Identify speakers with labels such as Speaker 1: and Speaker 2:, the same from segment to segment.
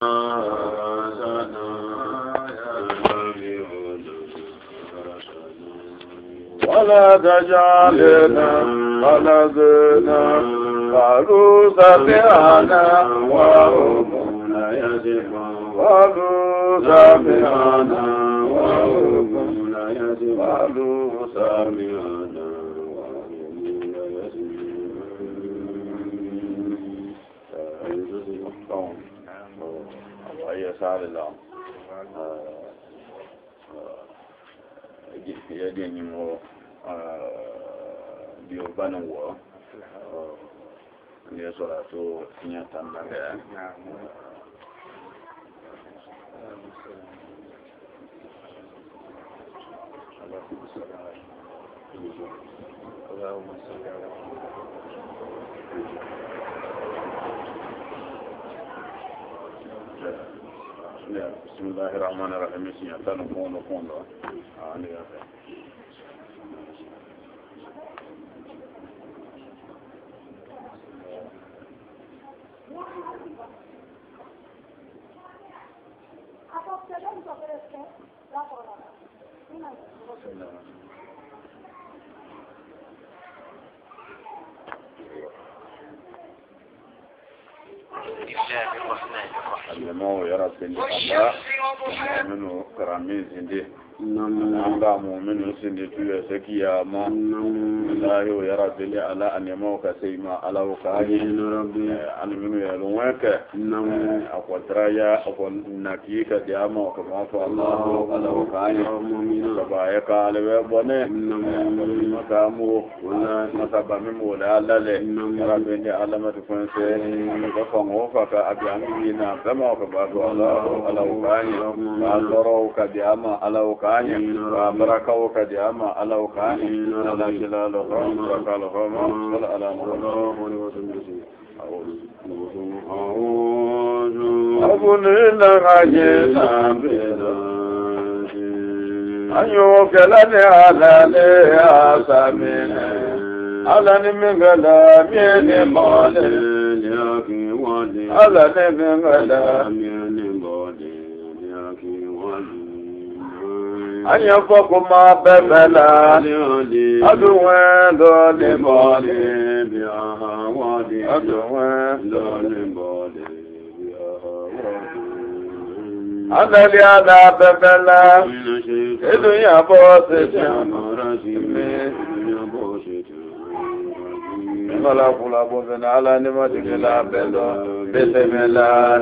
Speaker 1: ولا تجعلنا خلقنا قالوا سمعنا وهم لا يسمعون قالوا سمعنا وهم لا يسمعون قالوا سمعنا وهم لا يسمعون أي سؤال الله يدين مو بيوبان و يسولاتو نياتان نغا اللهم صل على بسم الله الرحمن الرحيم سياتان فوندو المو يرى سندي الله منه كرامين سندي نعم مؤمن سندي توي سكيا ما الله يرى سندي على أن يموك سيما على وكاهي أن منه يلومك أقوى ترايا أقوى نكيك دياما وكما الله على وكاهي كبايك على ويبوني مكامو مسابا ممولا لالي يرى سندي على ما تكون سيما وفاك أبي أمينا كما وكباتو الله على وكاهي وأنظروك دياما على وكاهي وبركوك دياما على وكاهي على جلاله وبركاله وصل على محمد أبني لغاية أن يوكلني على لأسامين على نمغلا من مالي على نمغلا من مالي أن يفقما ببلا أدوين دولي بالي بيها وادي أدوين دولي بالي بيها وادي أنا ليانا ببلا إذن يبوسي شامرسي ولا فلا بوزن على نمتك لا بلو بسم الله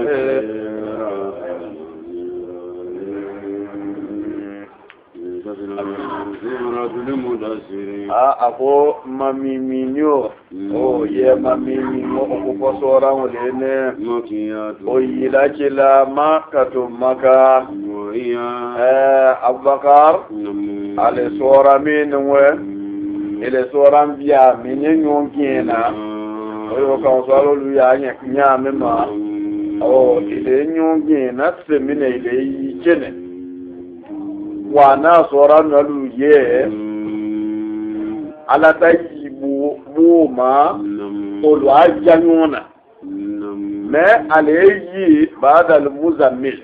Speaker 1: ako mamiminyo o ye mamiminyo ko sora wole o yila kila makatu maka Abubakar ale sora minwe ele sora biya minyo ngena o ka sora lu ya nya mema o ile nyo ngena semine ile yikene wana sora nalu ye ala tayibu buma olu ajanyuna me aleyi bada almuzammil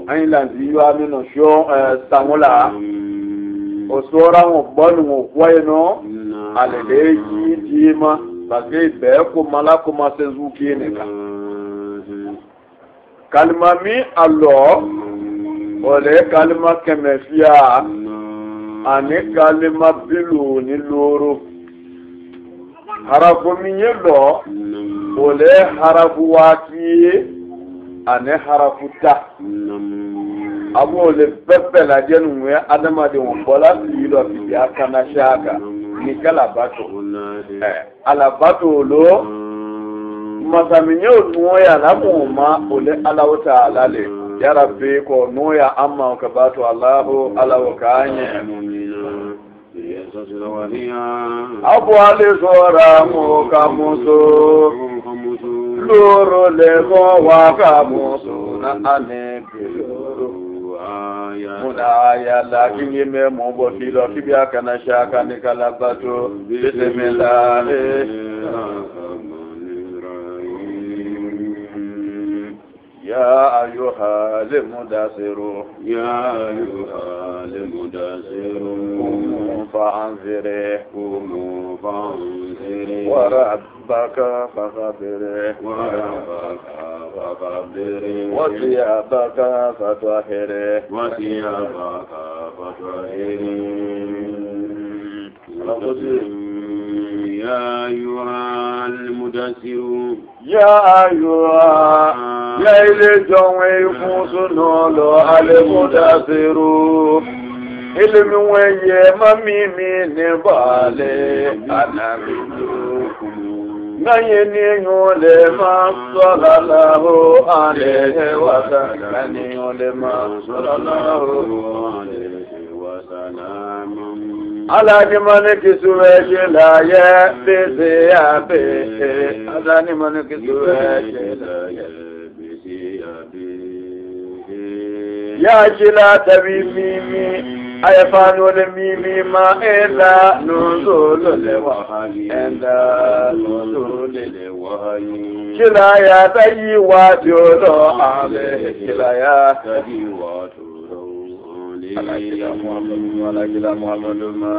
Speaker 1: ayin lanzi yo amino sho samula o sora mo bonu mo wayno aleyi dima bage be ko mala ko masenzuki ne ka kalmami Allah ole kalma kemefia ane kalma bilu ni loro harafu minyelo ole harafu waki ane harafu ta amo ole pepe la jenu we adama de wonbola yilo bi akana shaka ni kala bato ala bato lo masaminyo nuya la muma ole ala wata alale ya rabbi ko nuya amma ka bato Allahu ala wakanye abu ale sora mo kamuso loro le ko wa kamuso na ane muna ya la kinye me mo bo filo kibya kana shaka ni kala bato bismillah يا أيها المدثر
Speaker 2: يا أيها المدثر
Speaker 1: قم فأنذر وربك فكبر وثيابك فطهر
Speaker 2: يا أيها المدثر
Speaker 1: يا أيها يا إلي جوي فوسنولو المدثر ilimi weye mamimi ni bale anamidu ngaye ni yole ma sallallahu alaihi wa sallam ni yole ma sallallahu alaihi wa sallam ala ni maniki suwe la ye bese ya be ala ni maniki suwe la ye bese ya be ya jila tabimimi ayafano le mimi ma enda nuzulu le wahayi enda nuzulu le wahayi kila ya tayi wa jolo ale kila ya tayi wa jolo ale kila Muhammadu ma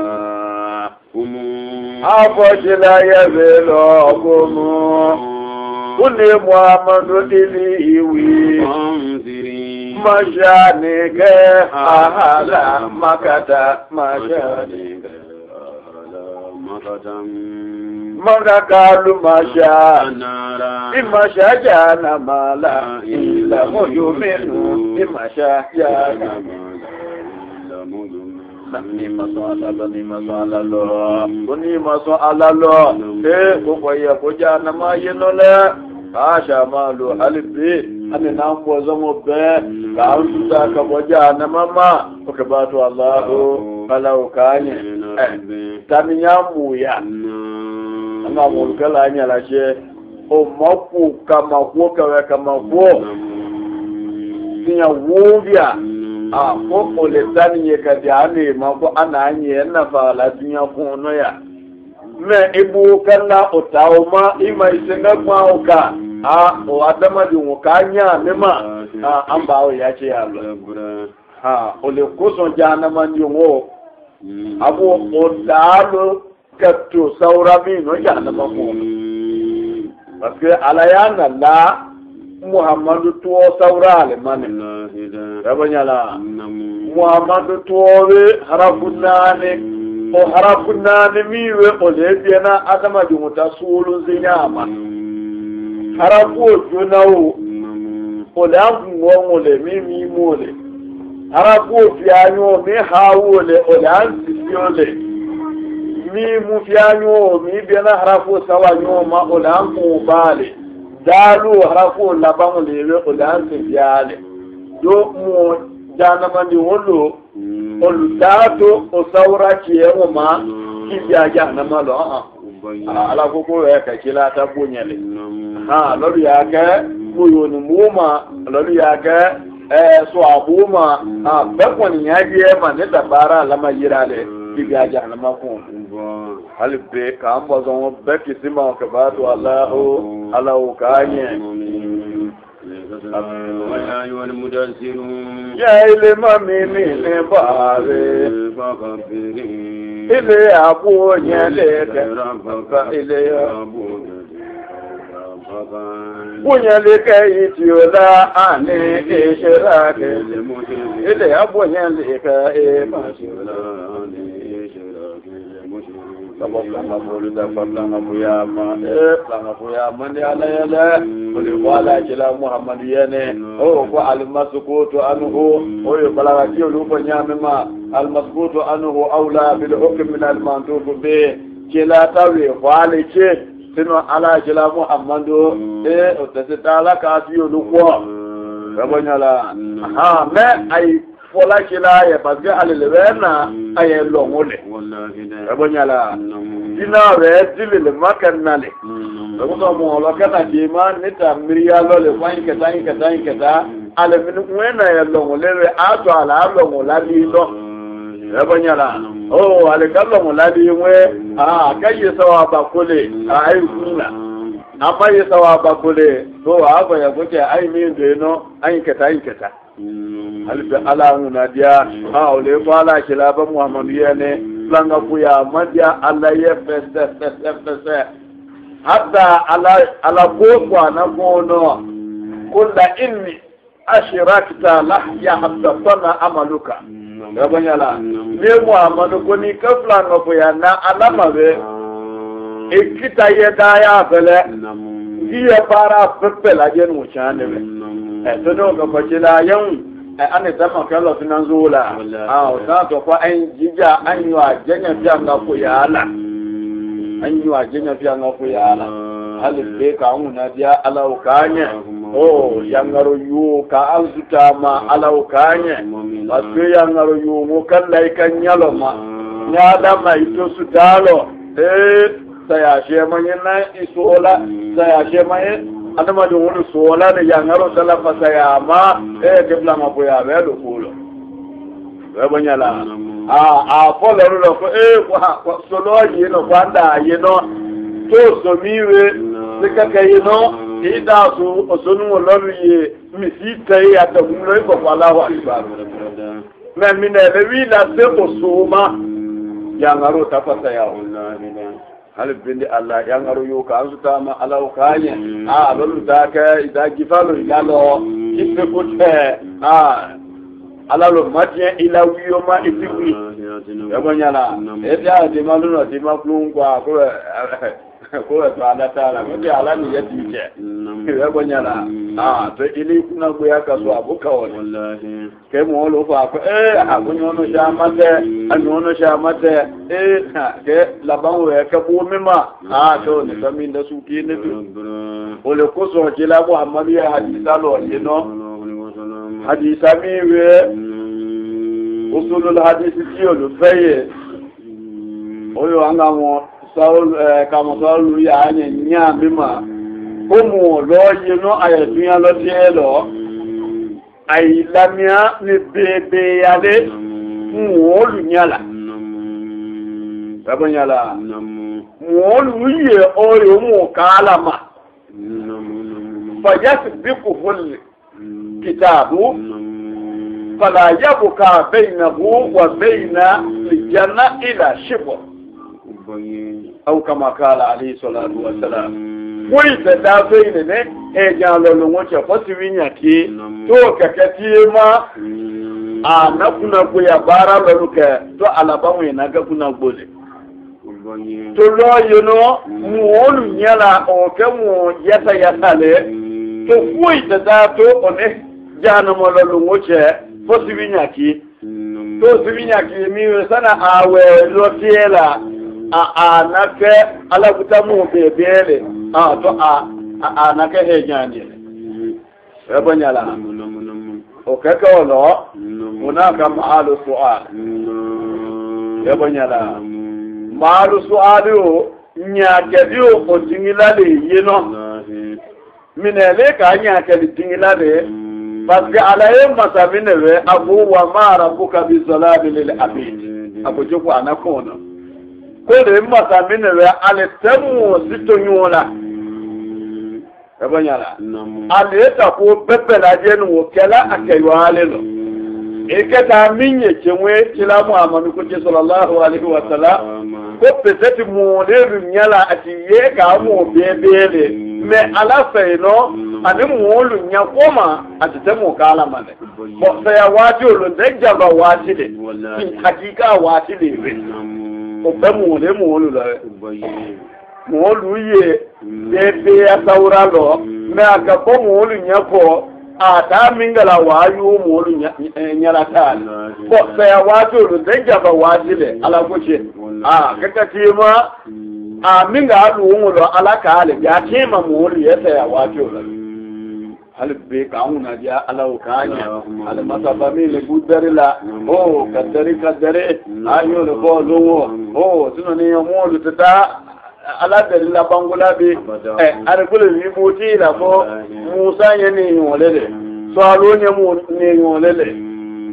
Speaker 1: afo kila ya velo kumu kuli Muhammadu ili iwi Mashanike ahala makata mashanike ahala makata magakalu masha imasha jana mala ila muyuminu imasha jana ni masala lo koko ya kojana mayinole asha malu halibi ane nambo zamo be ka antuta ka boja na mama ukabatu Allahu kala ukanye tamiyamu ya ama mulkala anya la she o mapu kama ko tinya wuvia ko ole tani ka diane mako ananye na fala tinya kono ya me ibu kana otauma ima isenga kwa uka o adama di wukanya mema amba o ya ce ya o le kuson jana man yongo abu o dalo katto saurami no jana mako parce que alayana la Muhammadu to saurale mane rabanyala Muhammadu to we harafunane o harafunane miwe o le biena adama di mutasulu zinyama harafu junawo ole anwo le mimi mole harafu fianyo mi hawo le ole ansiole mi mu fianyo mi bena harafu sawanyo ma ole anku bale dalu harafu labango le ole ansiale do mo jana mandi wolo oludato o saura kiyewo ma kibya jana malo ala koko ya kakila ta bunyele lori ya ga muyo ni muma lori ya ga so abuma bekon ya biye ma ne dabara lama yirale biga jana ma ko halbe ka ambo zon beki sima ka batu Allahu kanye
Speaker 2: يا أيها المدثر
Speaker 1: يا إلما ميمي نباري إلي أبو نيلك إلي أبو نيلك إتيولا أني إشراك إلي أبو نيلك إماشولا Sababla bolida fadla muyama muyama ni alayala wala kila Muhammad yene ko almaskutu anhu o balaga ki luko nyamema almaskutu anhu aula bil hukm min almantub bi kila tawi wala ke sino ala kila Muhammadu o tasitala ka fi luko rabanyala me ay fola kila ya parce que alilena ay longole rabanyala dina re dilile makanale ko mo lo kana di man nita miriya lo le fain keta ale min wena ya longole re ato ala longola di lo rabanyala ale kallo ngola di we kaye sawa ba kole ay kunna amma yi sawa ba kule to haka ya kuke ai min da no ai kata albi ala na dia ha ole fala kila ba muhammadu ya ne langa kuya madia Allah ya fese hatta ala ko na kono kulla inni ashrakta la ya hatta sana amaluka rabanyala ne muhammadu ko ni kafla no kuya na alama be ikita yeda ya fele iya para fepela jenu chane be to no ko bajila yan ane tama kala finanzula o ta to fa an jija an yo ajenya fianga ko yala an yo ajenya fianga ko yala halin be ka una dia alau kanye o yangaro yu ka alzuta ma alau kanye asu yangaro yu mo kallai kan yalo ma nyada mai to su dalo saya shemanya isola saya shemanya adama da wani sola da yangaro salafa saya ma kibla ma boya be do kulo be banyala folo ro ko kwa solo yi no kwanda yi no to so miwe sika kai no ida su osonu lolu yi misi tai ata mulo ko Allahu akbar na mina le wi la se osuma yangaro tafasa ya wallahi halib bindi Allah yang aru yo ka azuta ma alaw kanye lolu da ka ida gifalo ilalo kipe kote alalo matien ila wiyo ma itikwi yabonyala etia de maluno de maplun kwa ko ala tala ko ala ni yatike yabonyala to ili kuna go yakaso abuka wallahi ke mo lo fa ko abunyono shamate anono shamate ke labango ya kabu mima to ne kamin da su ke ne ole ko so jila Muhammad ya hadisa lo yino hadisa miwe usulul hadisi tiyo lo faye oyo anga mo saul kama saul ya nya mima komo lo yino ayatunya lo tielo ay lamia ni bebe yale wolu nyala babanyala wolu ye oyo mo kalama fayasbiqu fil kitabu fala yabqa bainahu wa baina aljanna ila shibr au kama kala alayhi salatu wassalam wai ta da sai ne jalo lo ngocha fasiwinya ki to kakati ma na kuna kuya bara lo ke to alabawe na ga kuna gbole to lo yono mu olu nyala o ke mu yata le to wai ta da to one jana mo lo ngocha fasiwinya ki to siwinya ki mi sana awe lo tiela nake alakuta mu bebele to nake hejani ebonyala okeka olo hunaka maalu sual ebonyala maalu sualu nyake dio otingilale yino minele ka nyake litingilale parce alaye masaminwe abu wa mara buka bizalali lil abid abujuku anakona ko de masa minere ale temu sitonyola ebanyala ale ta ko pepe la jenu kela akaywale lo ekata minye chenwe kila Muhammadu ko sallallahu alaihi wa sallam ko peseti mo de nyala ati ye ka mo bebele me ala feino ani mo lu nya koma ati temu kala mane bo se ya wati lo de jaba wati de hakika wati de obe muole muolu la muolu ye bebe asaura lo me akapo muolu nyako ata mingala wayu muolu nyala tal ko se watu lu denjaba watile ala goche kaka tima minga alu muolu ala kale ya tima muolu yesa ya watu la halbe kauna dia ala kanya ala masabami le gudarila kadare ayo le bolo tuno ne yomolu tata ala dalila bangula bi arkulu ni boti la ko Musa yene yolele so alo ne yolele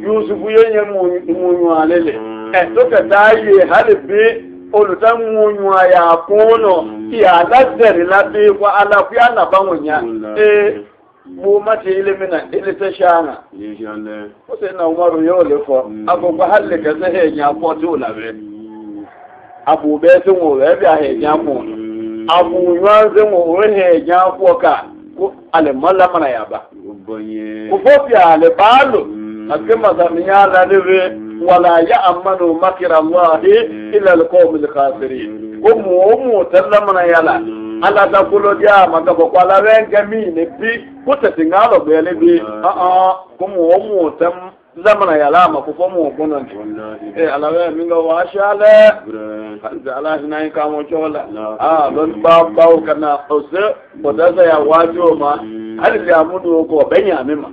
Speaker 1: Yusufu yene mu yolele to ka tayi halbe olutangu ya kono ya lazari labe kwa ala fi ana banwonya mu mate ilimina ilita shana ko sai na Umaru yole ko agogo halle ka sai nya ko to labe abu be tun wo be a he nya ko abu yanzu wo he nya ko ka ko ale malla mana ya ba ko fofi ale balo akema zamiya la lebe wala ya'manu makra Allah illa al-qawm al-khasirin mu tallamana yala ala da kulo dia maka ko ala wenga mi ne bi ko tatingalo bele bi ko mu tam zamana yala ma ko mu ko non ala we mi ngo wa shala ala nai ka mo chola don ba kana ose ko da ya wajo ma hal ya mudu ko benya mima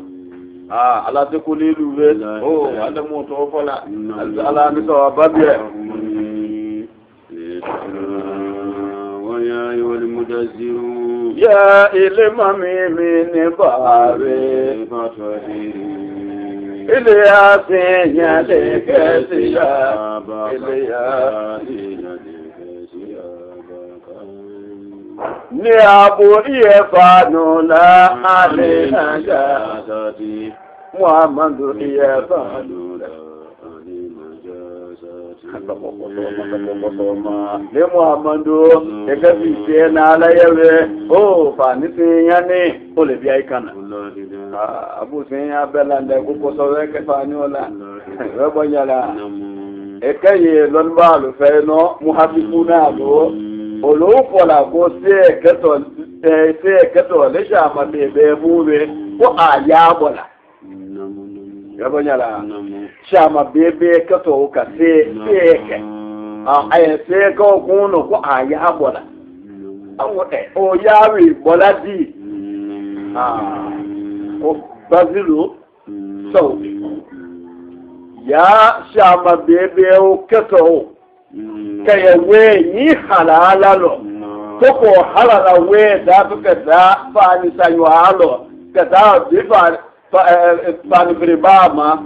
Speaker 1: ala te ko lilu we ala mo to fola ala ni so babye
Speaker 2: ويا أيها المدثر
Speaker 1: يا إلمام من باري إلياس يدك سيابا إلياس يدك سيابا نيابو يفانو لا علينا جاساتي محمد يفانو لا ne Muhammadu ya gafi ce na alayewe fa ni tin ya ni o le bi ai kana abu tin ya bela nda ko so we ke fa ni ola we bonyala e kaye lon ba lu fe no muhabbuna lo o lo ko la ko se keto le sha ma be bu be ko aya bola yabonyala shama bebe kato ka seke aya se ko kuno ko aya abola awo o yawi boladi o bazilu so ya shama bebe o kato kaya we ni halala lo ko halala we da ka da fa ni sayo halo ka da difa fani firibama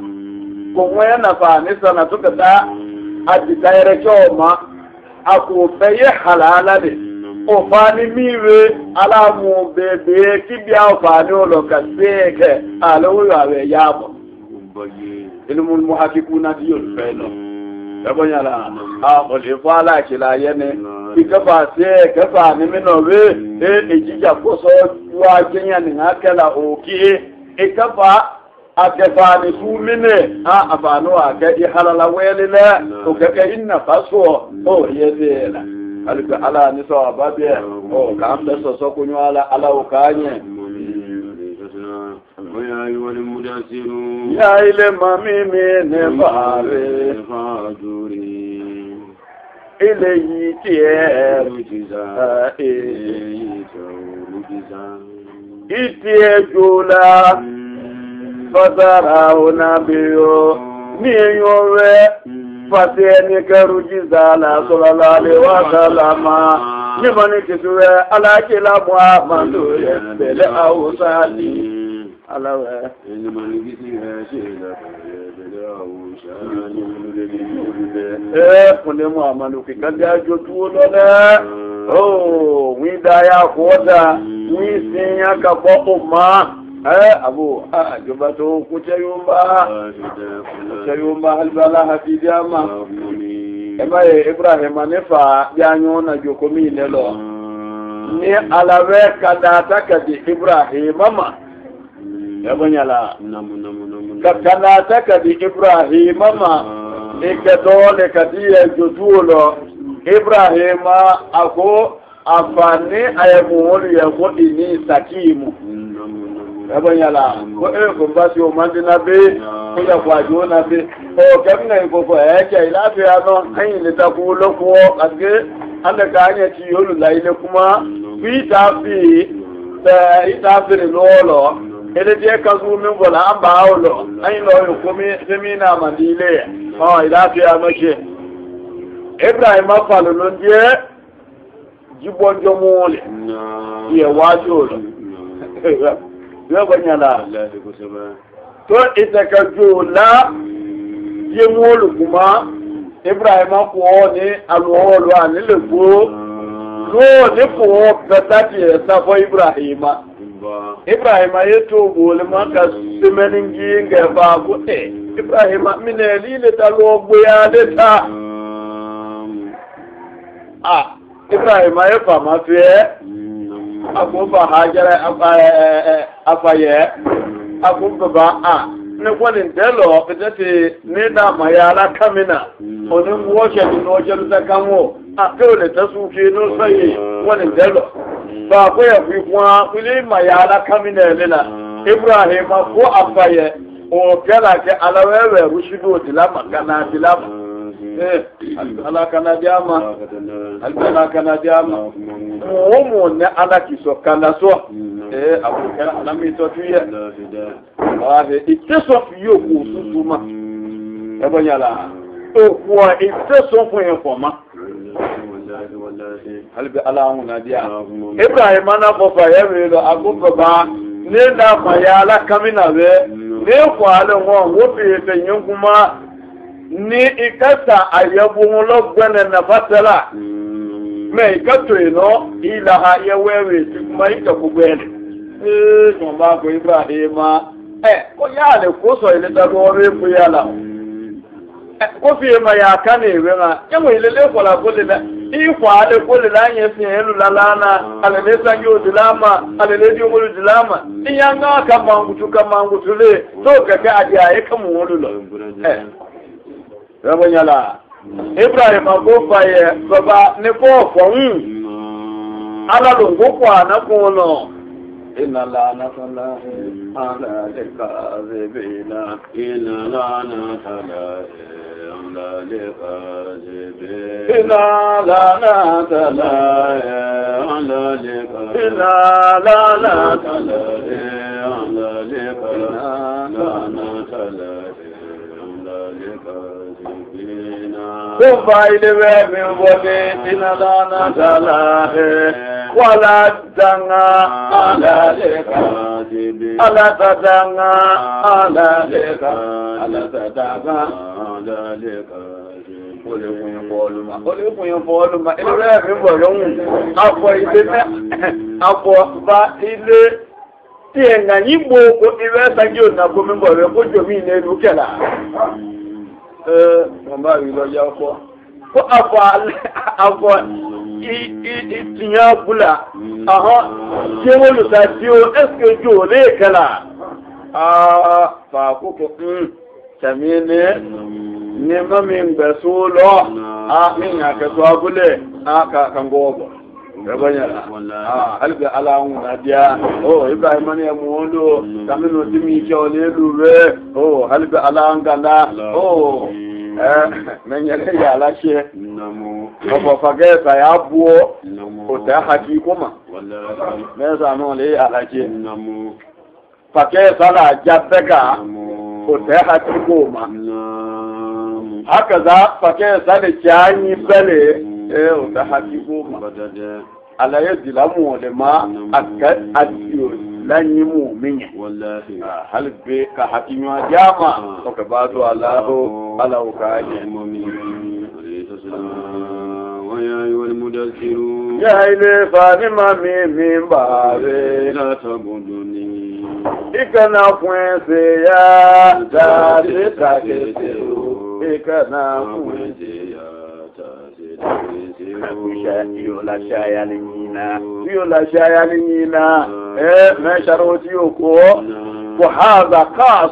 Speaker 1: kumwe na fani sana tukata ajitayere choma akufeye halala de o fani miwe ala mu bebe kibia fani oloka seke alo yawe yabo ilmu muhakikuna diyo feno yabonyala ole fala kila yene ikafa se kafa ni minowe ejija koso wa kenya ni ngakela oki ikafa akefani sumine afanu akadi halala welile ukeke inna faso yedela alika ala ni so babe kambe so kunyala ala ukanye
Speaker 2: ويا أيها المدثر
Speaker 1: يا إلى مامي نفاري
Speaker 2: فاجوري
Speaker 1: إليه تيه إتيه جولا فزرعه نبيو نيوه فاتيني كروجيزا لا صلى الله عليه وسلم نمني كسوه على كلا محمد يسبل أوصالي alawe
Speaker 2: eni manigisi hashila
Speaker 1: kunde Muhammadu kikaja jotu lole widaya koda wisinya ka ko umma abu jobato kuchayumba halbala hafidiyama Ibrahim anefa yanyo na jokomi nelo ni alawe kadata kadi Ibrahim mama yabonyala kakana takadi Ibrahim mama ikadole kadiye jotulo Ibrahim ako afani ayemuli yako ini sakimu yabonyala ko mbasi o mandina be ko ya kwajo na be o kemna ko ko eche ilafi ano ayin le takulo ko asge anda kanya ti yolu laile kuma bitafi itafi lolo ele je kazu min bola amba awlo ay lo ko mi semina mandile ila fi amache Ibrahim afalo lonje jibonjo mole ye wajo yo banyala to itaka jola ye molu kuma Ibrahim ko ni alwolo ani le go lo ni ko betati safo Ibrahima yeto gole maka semeningi ngeba ko Ibrahima mineli le talo gboya de ta Ibrahima ye fama fe akoba hajara afaye akoba ne kwani delo betati ne da mayala kamina onin woke ni no jelu ta kanwo le tasu ke no sai wani delo ba ko ya fi kwa kuli mayala kamina lela Ibrahim ko afaye o kala ke alawewe rushido dilama kana dilama ala kana diama ala kana diama mo ne ala kiso kana so abu kana ala mi to tuye ite so fiyo ko sutuma banyala o kwa ite so fun informa halbi ala una dia Ibrahim na bofa yewe lo agogo ba ne da mayala kamina we ne kwa le won wo fi te nyunkuma ni ikata ayabu lo gbene na fatala me ikato ino ilaha yewe tikuma ikakubele so ba ko Ibrahim ko yale ko so ile da go re fu yala ko fi ma ya kane we ma yango ile le ko la ko le da kwa de ko le la yen fi elu la lana ale le sanyo dilama ale le dio mulu dilama iyanga kamangutu le to ka ka adia e kamu wolu lo rabo nyala Ibrahim go faye baba ne ko fo ala lo go kwa na ko no inna la nasalla ala likazibina inna la nasalla ala likazibina inna la nasalla ala likazibina inna la nasalla ala likazibina Kufa ile min bobe inalana talahe wala danga ala leka ala tadanga ala leka ala tadanga ala leka ole kun foluma ile min bolon afọ ile afọ ba ile tienga nyimbo ko ile sanjo na ko min bole ko jomi ne lukela mamba wi lo ya ko afọ tinya bula kewolu sa dio eske jo le kala fa ko tamine ne mamin besulo min aka to abule aka kangogo rabanya alga alaun nadia Ibrahim ne muondo kamino dimi jole luwe alga alangala menyele ya lashe ko fagesa ya buo o ta hakikuma meza no le alaje fagesa la jabega o ta hakikuma hakaza fagesa le jani bele o ta hakikuma ala yadilamu le ma adiyo lanyimu minya wallahi halbe ka hakinywa jama to ka bado Allahu ala ukaje mu'min wa ya ayyuhal mudaththirun ya ile fatima min baare la tabuduni ikana kwense ya da de takete ikana kwense ya yola shaya nina ما شروتيوكو وهذا خاص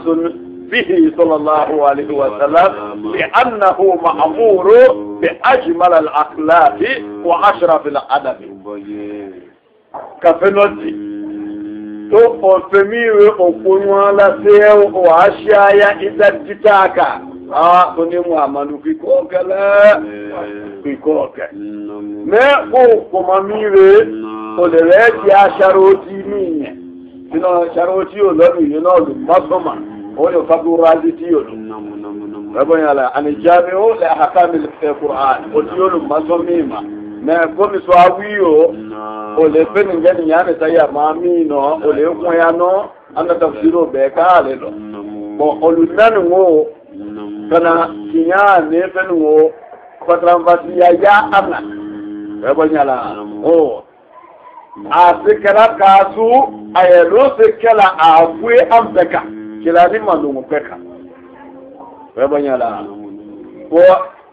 Speaker 1: به صلى الله عليه وسلم لأنه مأمور بأجمل الأخلاق وأشرف الأدب كفنوتي تو أفميوي أفنوا لسيو وأشياء إذا تتاكا كوني محمد في كوكلا في كوكا ما كوكو مميوي olèrè ti aṣaroti ní sínú aṣaroti olóòlù yìí náà lù mọ́sọ́mà ó lè fagúrázi tí olù rẹ́bọ̀n yàrá ànijáde ó lè àkàmì Qur'an ó tí olù mọ́sọ́mì mà mẹ́ gómìsọ awíyò ó lè fẹ́ nìjẹ́ nìyá ní sáyà máa mí nà ó lè kún ya nà ánà tafsiro bẹ́ẹ̀ káàlẹ̀ lọ bọ̀ olùdánù wo kana kinya ne fenwo patram vasiya ya amna ebonyala o asikala kasu ayelo sekala afwe ambeka kila ni malungu peka ebonyala o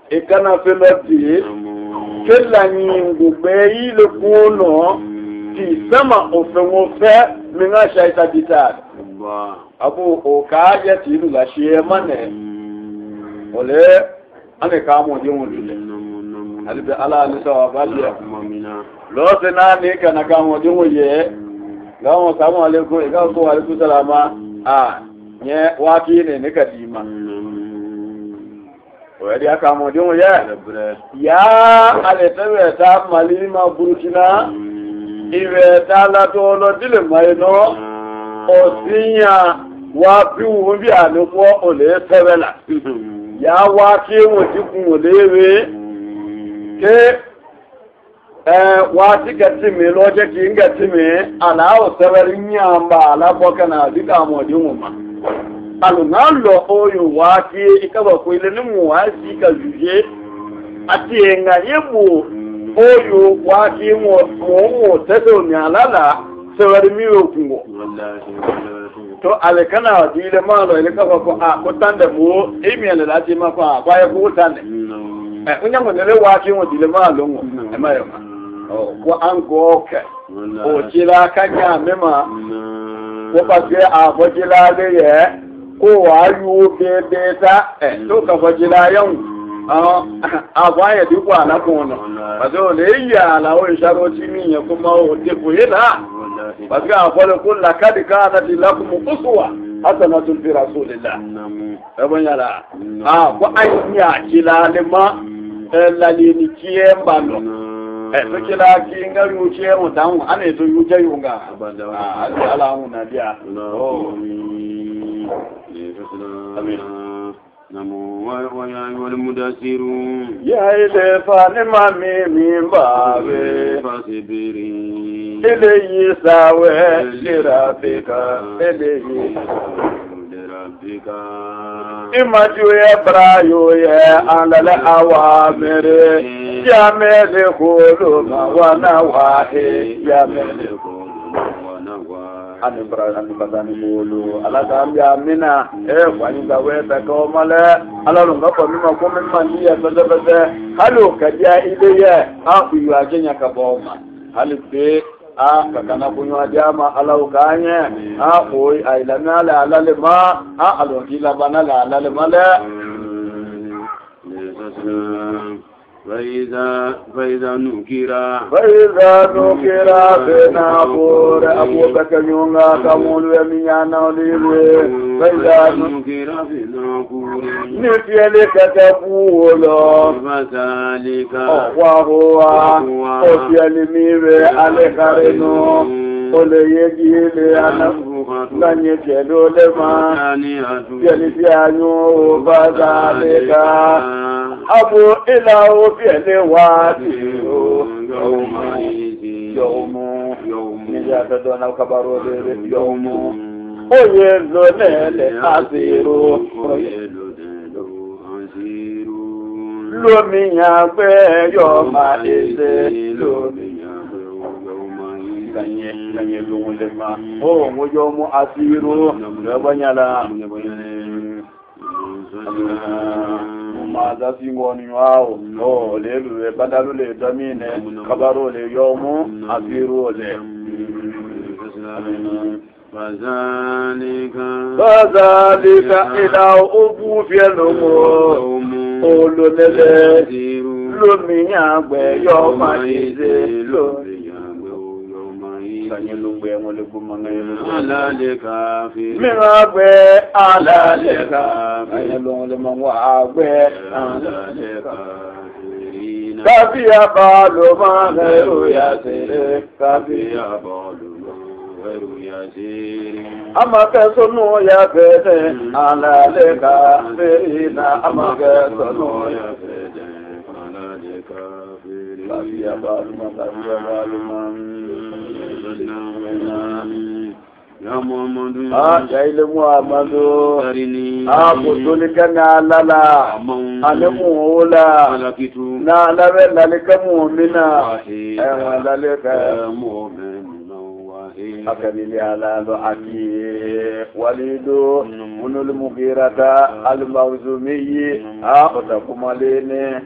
Speaker 1: ikana feloti kila nyingu beile kuno ti sama ofenwo fe minga shaita ditad abu o kaje ti lu la shie mane ole ane ka mo je won dule ali be ala ni so baje lo se na ni kana ka mo je won ye ga mo salamu alaikum ga ko alaikum salama nye wa ki ne ka dima o ya ka mo je won ye ya ale tewe ta malima burkina iwe ta la to lo dile mai no osinya wa bi wo bi anufo ole tebela ya wa ki wo ti kun olewe ke wa ti gati mi lo je ki ngati mi ala o tebeli nyamba ala boka na dika mo di mo ma alu na lo oyo wa ki ikaba ko ile ni mu wa si ka juje ati enga yebu oyo wa ki mo tedo ni alala tebeli mi o kungo to alekana dile malo ile kafa ko ko tande mo emiele lati ma fa kwa ko tande unya mo nele wa ki mo dile malo ngo e ma yo ko ango ke o jila kanya mema ko pa se a bo jila le ye ko wa yu be beta to ka bo jila yan wa ye di kwa na ko no ba so le ya la o sharo ti mi ye ko ma o te ko ye na parce que afole kul lakad kanat lakum uswa hasanatun fi rasulillah abanyala ko anya kila le ma la ni kie mbalo to kila ki ngaru kie mo dan ane to yu jayu nga ala una dia amin namu wa ya wal mudassirun ya ile fa ni mami mi babe fasibiri eleyi sawe lirafika eleyi lirafika imaju ibrayo ye alal awamire ya mele khulu wa nawahi ya mele khulu wa nawahi an badani bolu ala gambia mina kwani gawe ta ko male ala lo ngapa mima ko men mandia bada halo kadia ideye aku yu agenya kaboma halipe kakana kunywa jama ala ukanye oi ailana la alale ma alokila bana la alale male فإذا نكرا بنابور أبو بكر يونغا كمول يميانا وليوي فإذا نكرا بنابور نفيلك تقول فذلك وهو أفيل ميوي عليك رنو oleyegile ana nanye kelo lema yeli fianyo bazaleka abu ila o fiele wati yawmu ni ya dona kabaro de yawmu oye lo lele asiru lo mi ya pe yo ma ese lo kanye lungulema ngoyo mu asiru ngabanyala maza singoni wao lelu badalu le damine kabaro le yomu asiru le fazalika ila ubu fielu ololele luminya gbe yo ma ise lo kanye lungwe ngole kumanga alaleka fi miragwe alaleka kanye lungwe mangwa agwe alaleka kafiya balu magheru yasire kafiya balu magheru yasire amaka sonu ya fete alaleka firina amaka sonu ya fete alaleka firina kafiya balu magheru
Speaker 2: يا محمد
Speaker 1: يا إلى محمد
Speaker 2: أرني
Speaker 1: قلت كنا للا أنا مولا لا لا لك مؤمنا لك
Speaker 2: مؤمن
Speaker 1: أكمل على أكي وليد من المغيرة المخزومي أتكم لين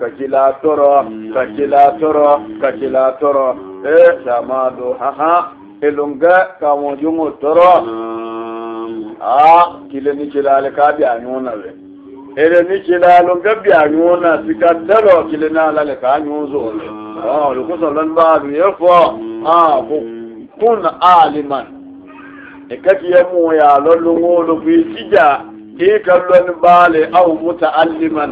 Speaker 1: كجلا ترى سمادو ها elunga kamo jungo toro kile ni chilale kabi anyona we ele ni chilale ngabi anyona sikatalo kile na lale ka anyuzo lukuso lanba yefo kun aliman ekati yemu ya lolungo lo bisija ikalon bale au mutaalliman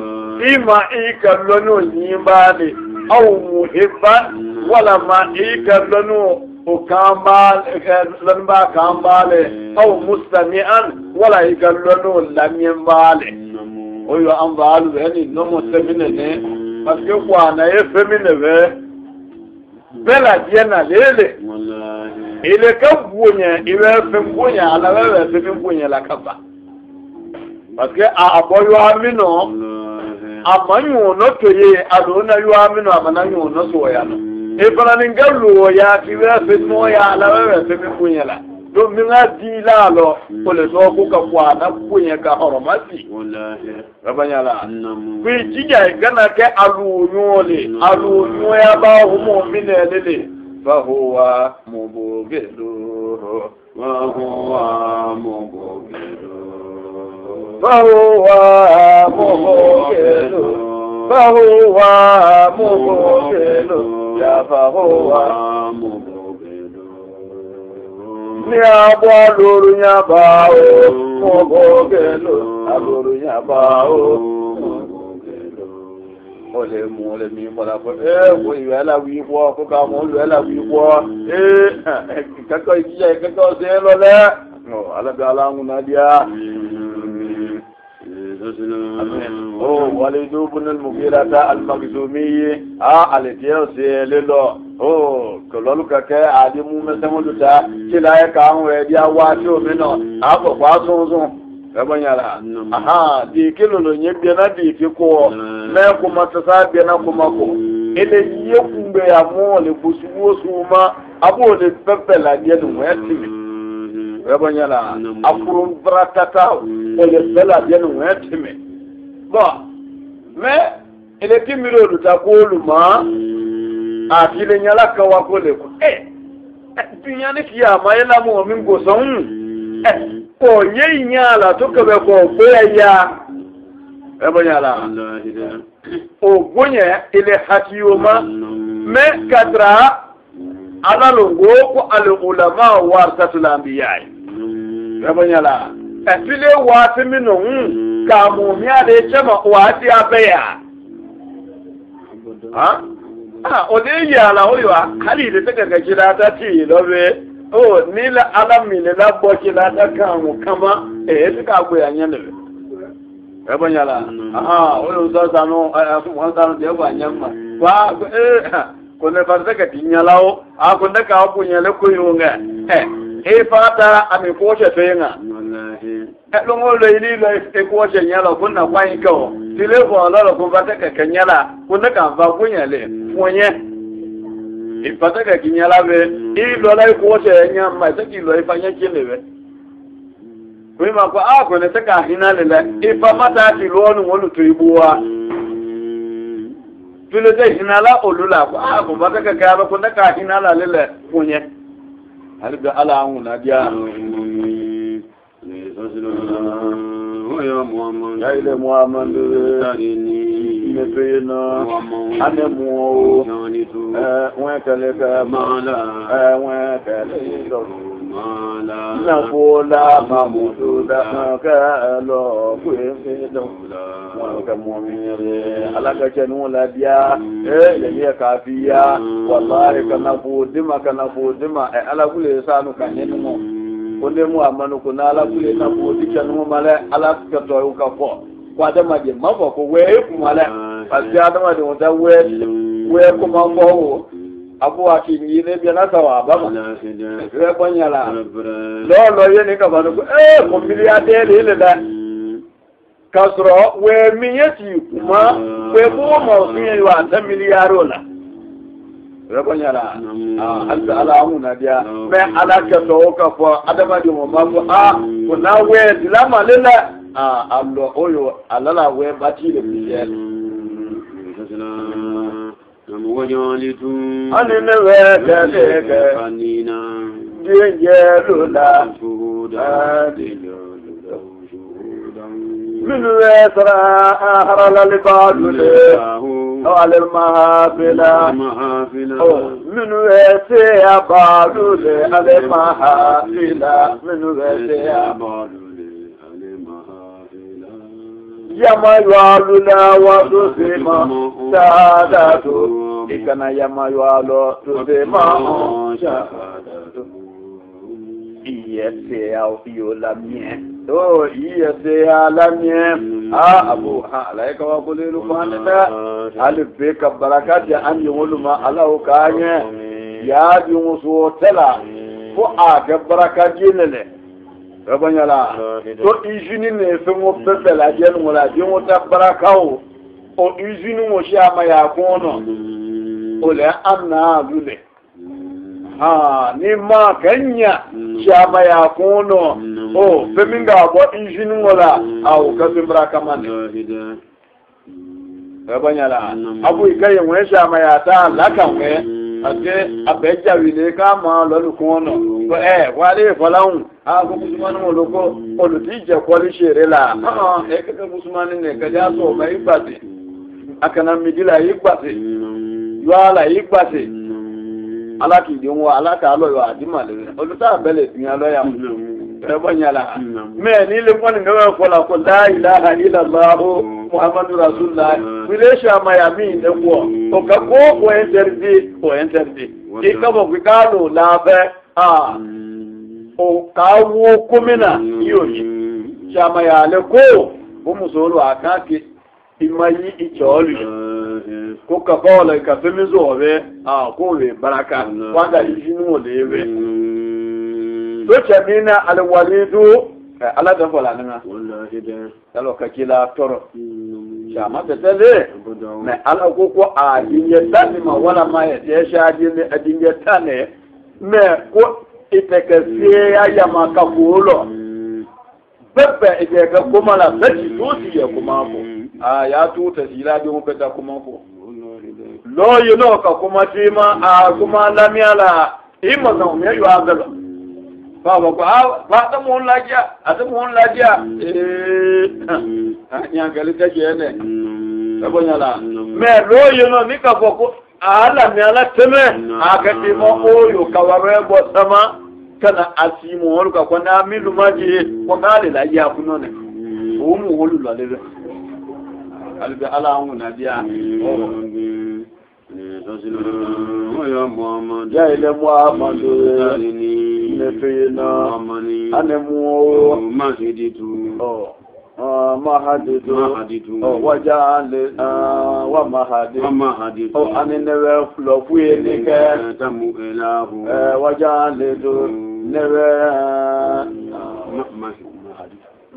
Speaker 1: ima ikalonu nyibale au muhibban wala ma ikalonu وكامبال لنبا كامبال أو مستمعا ولا يقولون لم ينبال ويو أنبال يعني نمو سمينة بس يقوانا يفهمين بلا جينا ليلي إلي كبوني إلي فمبوني على ويو فمبوني لكبا بس أبو يوامنو أما يو نتوي أدونا يوامنو أما يو نسويانو efana ngalo ya kiwa fitmo ya la wewe femi kunyela do minga dila lo ole do ko ka kwa na kunya ka horomati wallahi rabanyala kwi jija gana ke alunyo ya ba humo minelele fa huwa mubugidu wa huwa mubugidu fa huwa mubugidu فهو مبغض فهو مبغض نيابا لور نيابا مبغض لور نيابا ole mu ole mi mola ko wo iwe la wi wo ko ka mo iwe la wi wo kako ije kako se lo le no ala gala nguna dia وليد بن المغيرة المخزومي التي سيلو كلولك عادي مسمولتا كلا كان ودي واتو منو ابو فاسونزون rabanyala di kilolo nyebia na di kiko na kuma tasa bia na kuma ko ele yekumbe ya mo le busuwo suma abo le pepela dia no wetimi rabanyala afurun bratata ele bela dia no wetimi mais ele kimiro dutakulu akile nyala kawa kole ko pinyane kiya mayela mo mingo son ko nyala to ka be ko boya nyala o gonya ile hakiyoma me kadra ala longo ko al ulama warasatul anbiya nyala afile wati mino kamu miade chama wati abeya ode ya la hoywa hali de taka gajira ta ti lobe nila alami ne la boki la ta kamu kama tika ko ya nyane banyala oyo sasa no wanta de ba nyama ba ko ne fa taka tinyalao ko ne ka ko nyale ko yunga fata ami ko che tenga longo lo ili lo ko che nyala ko na kwa iko tile ko lo ko bata ka nyala ko na ka va ko nyale fonye ipata ka nyala be lo la ko che nyama ta ki lo ifanya kinebe ko ma ko ko ne ta ka hinale la ifa mata ti lo nu wonu to ibuwa tile te hinala olula ko bata ka ba ko na ka hinala lele fonye alga ala na dia ya ile Muhammad metena ane mo wa kale ka mala wa kale do mala na bola mamudu da ka lo kwe do wa ka mu'mire ala ka chanu la dia le ka fiya wallahi kana fudima ala kule sanu kanenu mo onde mu amanu kuna ala kule na fudika no mala ala ka to ka fo kwa da maje mafo ko we ku mala pasi adama de wonda we ko ma fo abu akini ne bi na tawa ba ma re bonyala lo ye ni ka ba ko ko miliardaire le da kasro we mi yati kuma we bo mo fi wa ta miliyaro la re bonyala hadda ala na dia me ala ka to ka fo adama di mo ma ko ko na we dilama lela allo oyo alala we bati le biel ani ne we ke anina diye lula min we sara harala li badule wal mahafila min we se abadule al mahafila min we se abadule yama yualuna wa dusima sadatu ikana yama yualo dusima sadatu iyese ya yo la mien iyese ya la mien abu halaika wa kulilu fanata alif ka barakati an yuluma alahu kanye ya bi musu tala ko aga barakati ne rabanyala to izini ne femo bebela jenu wala jenu ta barakao o izini mo shama ya kono ole amna dule ni ma kanya shama ya kono o feminga bo izini wala au ka baraka man rabanyala abu ikaye won shama ya ta lakanwe ate abeja wile kama lolu kono ko wale falawun ko musulmanu moloko olutije kwali shere la ka musulmanu ne ka ja so mai gbase akana midila yi gbase yala yi gbase alaki di won alaka lo yo adimale oluta bele tiyan lo ya bonyala me ni le kwani ngawe fola ko la ilaha illa allah muhammadu rasulullah wilesha mayami ne ko o ka ko interdit e ka bo kwikalo la be o ka wo kumina yoyi chama ya le ko bo musolo akake imayi icholu ko ka bola ka femizo be ko we baraka wanda yinu lewe to chamina alwalidu ala da fola nanga wallahi da talo ka kila toro chama tele me ala ko adinye tani ma wala ma ya shadin adinye tane me ko itekasiye ya yama ka kulo bebe iteka kuma la sati tuti ya kuma ko ya tuta sila bi mu beta kuma ko lo yuno ka kuma tima kuma lamiala imma na me yu agalo baba ko ba ta mun lajiya ata mun lajiya nya gali ta jene abonyala me lo yuno ni ka boko ala mi ala teme akati mo oyo kaware bo sama kana asimu wolu ka kona milu maji ko ngale la ya kunone o mu wolu la le albe ala on na dia ya muhammad ya ile muhammad ne fina anemu masjiditu mahaditu wajale wa mahaditu anenewe flofuye nike tamu elahu wajale do newe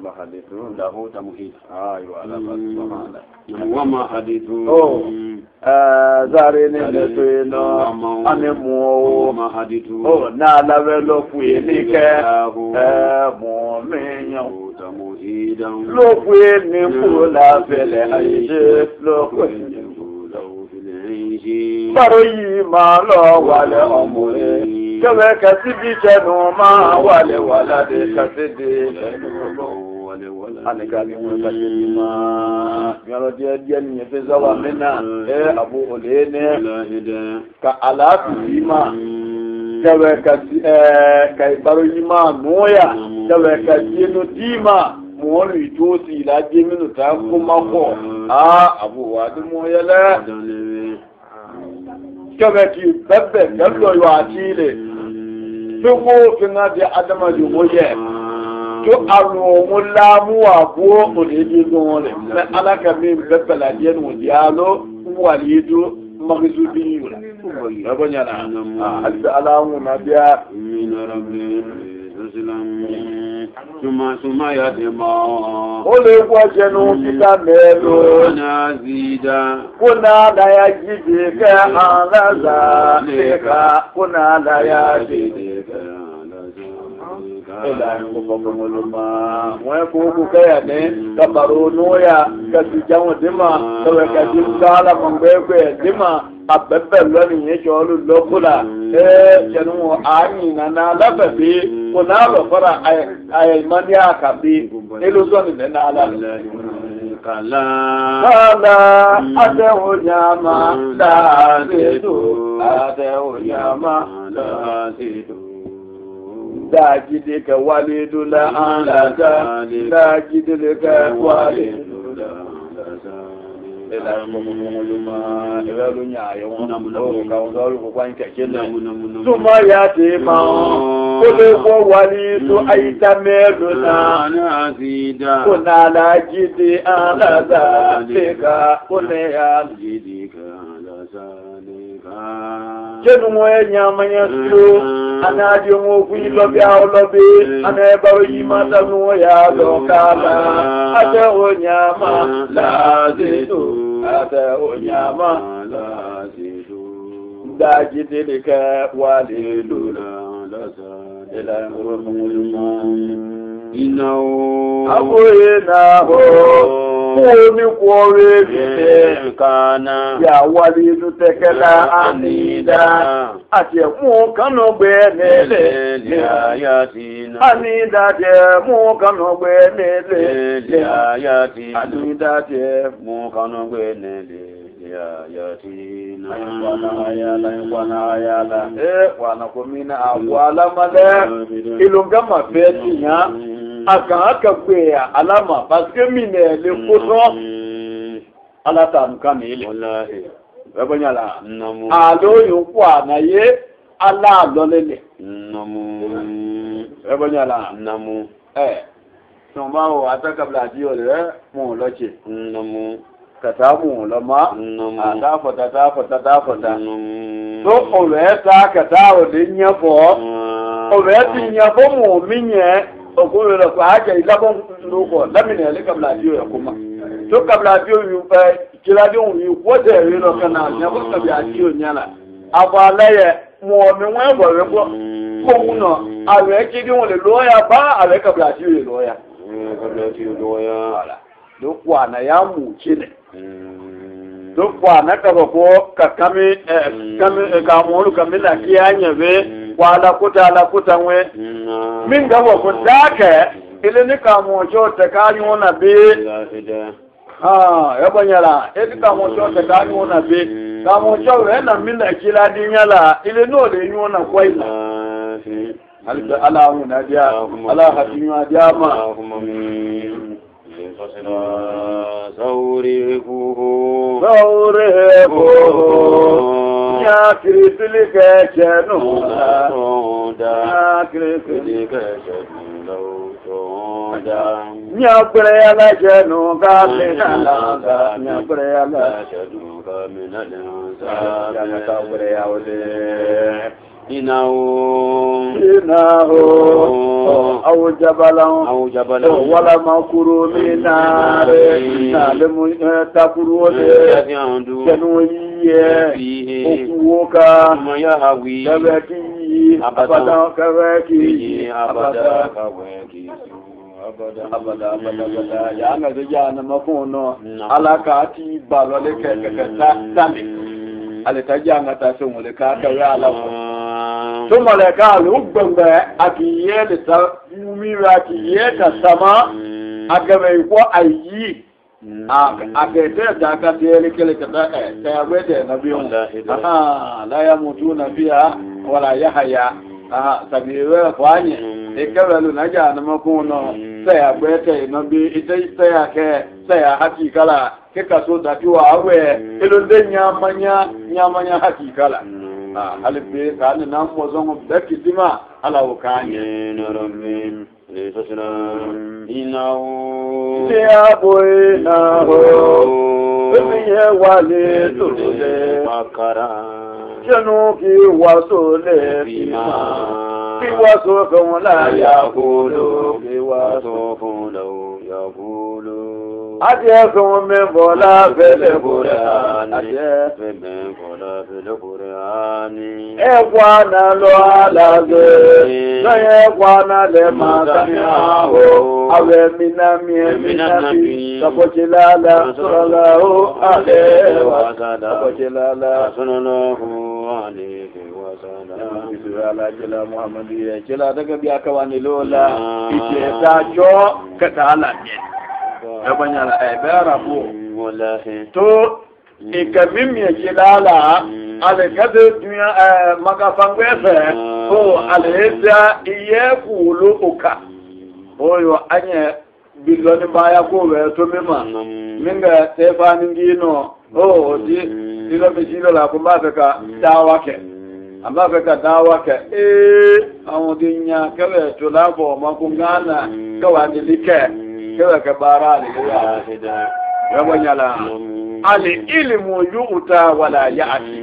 Speaker 1: mahaditu lahu tamuhid aywa ala subhana wa mahaditu zare ne tuino anemu mahaditu na lawe lofuye nike mo menyo lókùé ní kúlà fẹlẹ̀ àyíṣe lókùé ní kúlà òfìlẹ̀ àyíṣe. Báró yìí máa lọ wàlẹ̀ ọmọ rẹ̀. Kẹ́wẹ́ kẹsí bí jẹnu máa wàlẹ̀ wàládé kẹsídé lẹ́nu wàlẹ̀ wàládé. Àníkà ni wọ́n bá ṣe ní máa. Yọ̀rọ̀ díẹ̀ ní ẹ̀fẹ́ sáwà mẹ́nà àbú òlé ní ka àlàáfíì máa. Kẹ́wẹ́ kẹsí báró yìí máa núyà. Kẹ́wẹ́ kẹsí inú díìmà. Mo rí tó sì lájé mínú tá kó má pọ̀ àbúwà tí mo yẹlẹ́ kẹ́bẹ̀ kí bẹ́bẹ̀ kẹ́bẹ̀ yọ àti ilẹ̀ tó kó fi ń di adamadi mo yẹ tó àrùn òun láàmú àbúrò òdèdè gan rẹ̀ mẹ́ alákàmí bẹ́bẹ̀ lájẹ́ nù di aló wà lédó magzubi rabanya na alamu na biya
Speaker 2: min rabbi suma ya dema
Speaker 1: ole kwa jenu kita melo
Speaker 2: na zida
Speaker 1: kuna da ya jide ka alaza leka kuna da ya jide ka ila ngomoluma mwe ko kaya ne kabaro noya ka tijawo dima to ka dimkala mangwekwe dima abebe loni ye jolu lokula jenu ani na lafabi kuna lo fara ay mania kabi iluzoni na ala
Speaker 2: kala
Speaker 1: adewo nyama da sedo adewo nyama da sedo da jide ka walidu la alaka da jide ka walidu la ela mumuluma ela lunya yo ka ndolu ko kwanka kele tuma ya te ma kole ko walidu aita meduna
Speaker 2: na zida
Speaker 1: kuna la jide ala zalika kule ya
Speaker 2: jide ka la zalika
Speaker 1: jenu mo nyamanya su anadi mo ku lobi awlobi aneba yimata no ya dokala ate onyama la zidu ate onyama la zidu daji dilika waliluna la ila ngurumuluma
Speaker 2: inawo
Speaker 1: aboyenaho Omi kwore bite
Speaker 2: kana
Speaker 1: ya walidu tekela anida ati mu kanu gbe nele
Speaker 2: le ayatina
Speaker 1: anida je mu kanu gbe nele
Speaker 2: le ayatina
Speaker 1: anida je
Speaker 2: mu kanu gbe nele le ayatina
Speaker 1: wana ayala wana komina awala male ilungama feti ya aka gbe alama parce que mine le koso ala ta nkan ile
Speaker 2: wallahi
Speaker 1: ebonyala
Speaker 2: namu
Speaker 1: alo yunku anaye ala lolele
Speaker 2: namu
Speaker 1: ebonyala
Speaker 2: namu
Speaker 1: soma o ataka bladi ole mo loche
Speaker 2: namu
Speaker 1: katamu lama
Speaker 2: namu
Speaker 1: ta fota
Speaker 2: namu
Speaker 1: so o ta katawo de nyafo o ti nyafo mo minye okoro lo kwa aje ilabon loko lamine le kabla dio ya kuma to kabla dio yu kila dio yu wote ro kana nya ko kabla dio nyala abalaye mo mi won bo re bo ko muno awe ki dio le loya ba awe kabla dio le loya
Speaker 2: kabla dio loya
Speaker 1: ala do kwa na ya mu chine do kwa na ka ko kakami kami ka mo kamila kiyanya be wala kuta nwe min ga wa kutaka ile ni ka mo jo te ka ni ona be ya banyala ile ka mo jo te ka ni ona be ka mo jo we na min na kila di nyala ile no le ni ona kwa ila ala na dia ala hatinya dia ma
Speaker 2: sauri ya
Speaker 1: kirisili ke chenu
Speaker 2: ya kirisili ke chenu
Speaker 1: nya pere ala chenu ka minala nya pere ala
Speaker 2: chenu ka minala
Speaker 1: ya ka pere awle
Speaker 2: inawo
Speaker 1: aw jabalan wala makuru minare nalemu takuru de chenu ye okuwoka
Speaker 2: mayahawi
Speaker 1: kabaki abada kabaki
Speaker 2: abada kabaki
Speaker 1: abada ya nga ja na mafuno alaka ati balole ke tami aleta janga ta so mole ka ka ya ala ko to mole ka lu gbangbe akiye de ta mira akiye ta sama agabe ko ayi akete da ka tele kele ka ta wede na biyo la ya mutuna fiha wala yahya sabiwe kwanye ekewelu na ja na makuno sai agbete no bi ite sai ake sai hakikala ke kaso da tiwa awe ilunde nyamanya hakikala halibe kan nan mo zongo bekidima ala wakanye
Speaker 2: rabbi lisasna inahu
Speaker 1: لأبويناه بمي والده
Speaker 2: فكرا
Speaker 1: جنوكي وصولي في وصوف لا يقول
Speaker 2: في وصف لو يقول
Speaker 1: أجيكم من بولا في القرآن
Speaker 2: من بولا في القرآن
Speaker 1: إخوانا لو على ذي إخوانا لما سمعه أو من النبي فقتلالا صلى الله عليه وسلم
Speaker 2: صلى الله عليه وسلم
Speaker 1: ala jela muhammadiya jela daga biya kawani lola ite ta jo kata ala ne da banya ai bara bo
Speaker 2: wallahi
Speaker 1: to ikabim ya jilala ala kada dunya maka fangwefe ko aleza iye kulu uka oyo anye biloni baya ko we to mema minga stefani ngino di dilo bijilo la kumba ka dawake amba ka dawake awodinya kale to labo makungana kawani like kawa ka barali ya wanyala ali ilmu yu'ta wala ya'ti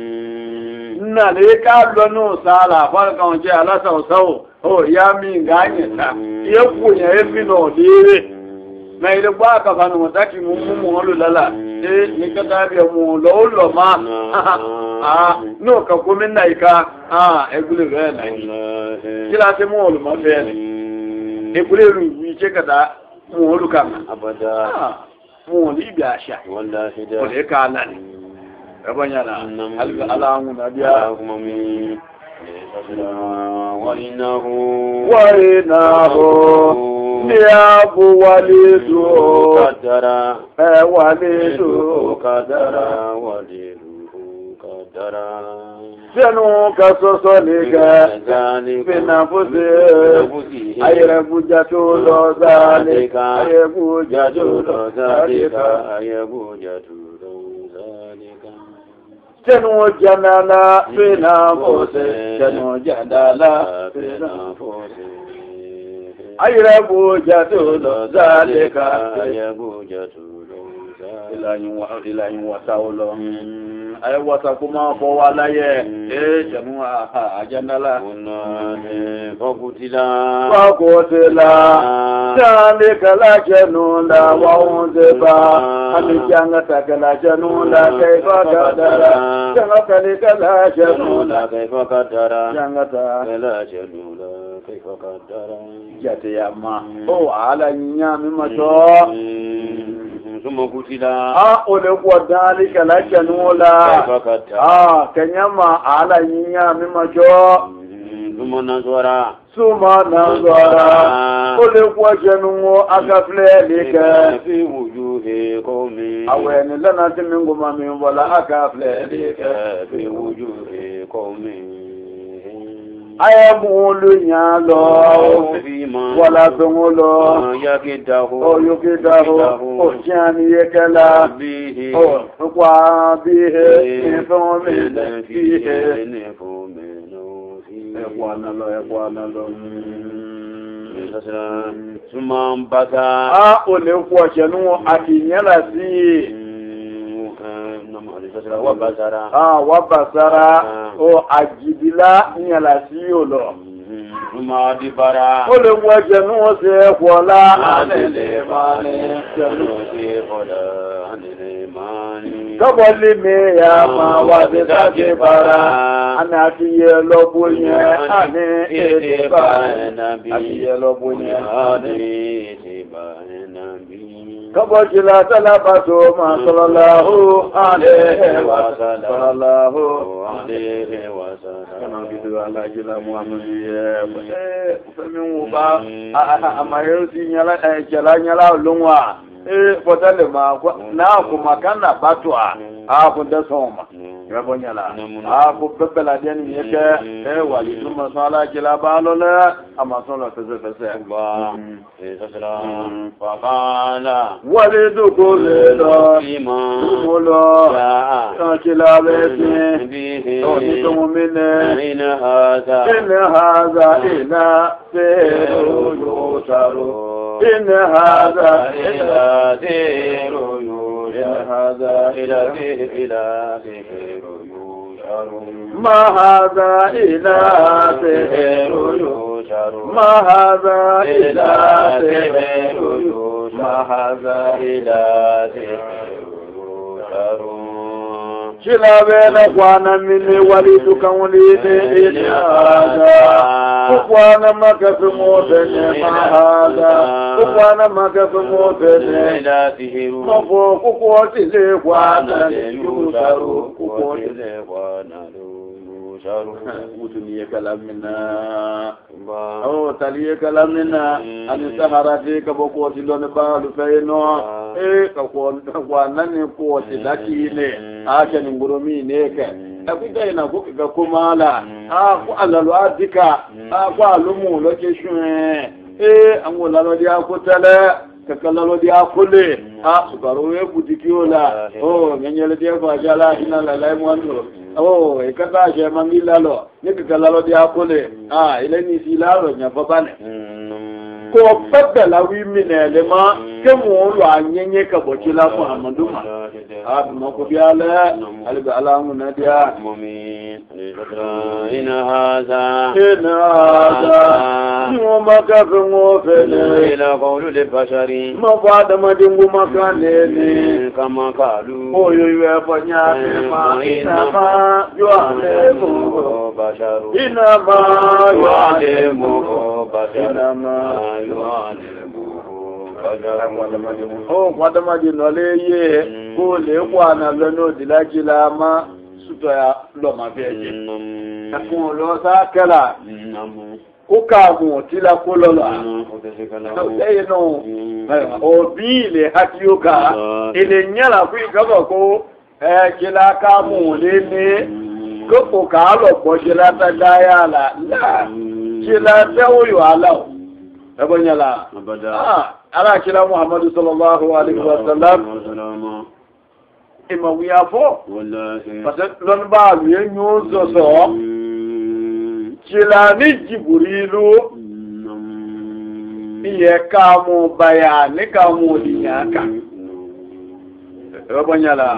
Speaker 1: na le ka lonu sala fa kan je ala saw ya mi nganye ta ye kunya e mi no dire na ile ba ka fa no taki mu lo lala ni ka ta bi mu lo ma no ka ko min na ika e gule ga na kila te mu lo ma fe e gule ru wi che ka da mu lo ka
Speaker 2: abada
Speaker 1: mu li bi asha
Speaker 2: wallahi da
Speaker 1: ko le ka na ni rabanyana halga alamu na biya
Speaker 2: kuma mi وإنه
Speaker 1: نياب وليده
Speaker 2: قدرا
Speaker 1: وليده
Speaker 2: قدرا وليده قدرا
Speaker 1: سنو كسوسونيك في نفسه أيرب جاتول ذلك أيرب جاتول ذلك
Speaker 2: أيرب جاتول ذلك
Speaker 1: جنو جنالا في نفسه جنو جنالا في نفسه أيرب جاتول ذلك
Speaker 2: أيرب جاتول
Speaker 1: إلهي وساولو ay wata kuma ko wala ye janu ajandala
Speaker 2: fakutila
Speaker 1: tande kala janu la waunzeba ani janga takala janu la kaifa kadara janga kala janu la
Speaker 2: kaifa kadara
Speaker 1: janga
Speaker 2: kala janu la kaifa kadara
Speaker 1: jate yamma ala nyami mato
Speaker 2: ثم قتلا
Speaker 1: ole kwa dalika la janula kanyama ala nyinya mimajo
Speaker 2: ثم نظرا
Speaker 1: ole kwa janu akaflelika
Speaker 2: في وجوه قوم
Speaker 1: aweni lana timingu mami wala akaflelika
Speaker 2: في وجوه قوم
Speaker 1: ayamulu nyalo wala tungulo yukidahu jani yekala kwa bihe ekwanalo
Speaker 2: summan bata
Speaker 1: ole kwa chenu akinyala si wabasara ajidila nyala si olo
Speaker 2: Madibara
Speaker 1: ole wajenu se kola
Speaker 2: anele mane se kola anele mane
Speaker 1: kabali me ya ma wade take bara anatiye lobuye ane ede ba atiye lobuye ane ede ba nabi kabajila talabato ma sallallahu alaihi wa sallam kana bidu ala jila muhammadiya fami ba amayo si nyala nyala lungwa fotale ma na kuma kana batwa ku da soma yabo nyala ku bebela den yake wali tuma sala jila balola ama sala tazafasa
Speaker 2: ba salam fa bala
Speaker 1: walidu kullo
Speaker 2: iman
Speaker 1: ya jila besi oni tumine
Speaker 2: ina hadha
Speaker 1: ila seru yutaru إن هذا
Speaker 2: إلا سحر يوحى
Speaker 1: إن هذا
Speaker 2: إلا سحر يوحى
Speaker 1: ما هذا إلا سحر
Speaker 2: يوحى
Speaker 1: ما هذا إلا سحر
Speaker 2: ما هذا إلا سحر يوحى
Speaker 1: شلا بين قوانا مني وليدك وليدي إن هذا قوانا ما كفموتني ما هذا قوانا ما كفموتني
Speaker 2: إلا سحر
Speaker 1: ما فوق قوتي لي قوانا يوشارو
Speaker 2: قوتي لي قوانا يوشارو
Speaker 1: وتني كلامنا أو تلي كلامنا أن سهرتي كبقوتي لون بالو فينو إيه قوانا نقوتي لكيني أكن ngurumi ne ka akuta ina ko ga kumala ku alalu adika ku alumu loke shun angola lo dia ko tele ka kalalo dia kule sukaro e butikiola ngenyele dia ko ajala ina la lai mwando e kata je mangila lo ne ka kalalo dia kule ile ni silalo nya babane ko pebe la wi minele ma ke mo lo anyenye ka bokila Muhammadu ma no ko biala alba alamu nadia
Speaker 2: mu'min in hadha
Speaker 1: mo maka mo fele
Speaker 2: ila qawlu lil bashari
Speaker 1: ma bada madingu makane ni
Speaker 2: kama kalu
Speaker 1: oyo iwe fanya ma ina ma yo alemu
Speaker 2: basharu
Speaker 1: ina ma yo alemu
Speaker 2: basharu
Speaker 1: kwadamadi nọle ihe kó lè wà náà lọ́nà òdìlájìlá má sútọ̀ ya lọ́mà bí ẹ̀jẹ̀. ẹkùn lọ sákẹ́là kó káàmù tí la kó lọ́lọ́ lẹ́yìn náà òbí ilẹ̀ hakíyóká ilẹ̀ nyẹ́là fún ìgbàgbọ́ kó ẹ̀kílá káàmù lé ní kókò káàlọ̀ pọ̀ ṣẹlá tágáyà là ṣẹlá tẹ́wòyò aláwọ̀ ẹgbọ́n yẹn la ala kila Muhammadu sallallahu alaihi wa sallam ima wiya fo parce que lon ba lu ñu so kila ni Jibrilu iye ka mo bayani ka mo dinyaka ẹgbọ́n yẹn la